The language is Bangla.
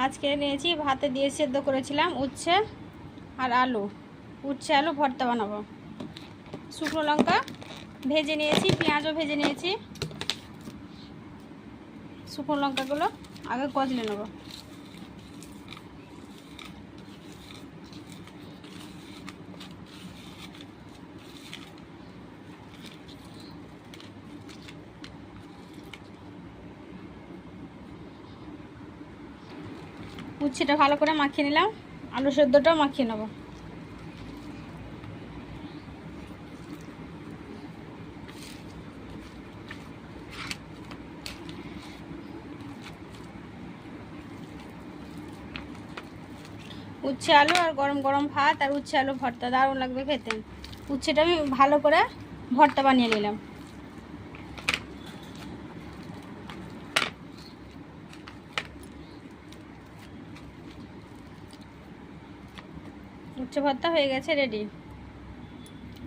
আজকে নিয়েছি ভাতে দিয়ে সেদ্ধ করেছিলাম উচ্ছে আর আলু, উচ্ছে আলু ভর্তা বানাবো। শুকনো লঙ্কা ভেজে নিয়েছি, পেঁয়াজও ভেজে নিয়েছি। শুকনো লঙ্কাগুলো আগে কচলে নেব। উচ্ছেটা ভালো করে মাখিয়ে নিলাম, আলু সেদ্ধটাও মাখিয়ে নেব। উচ্ছে আলু আর গরম গরম ভাত আর উচ্ছে আলু ভর্তা দারুণ লাগবে খেতে। উচ্ছেটা আমি ভালো করে ভর্তা বানিয়ে নিলাম। উচ্ছে ভর্তা হয়ে গেছে, রেডি।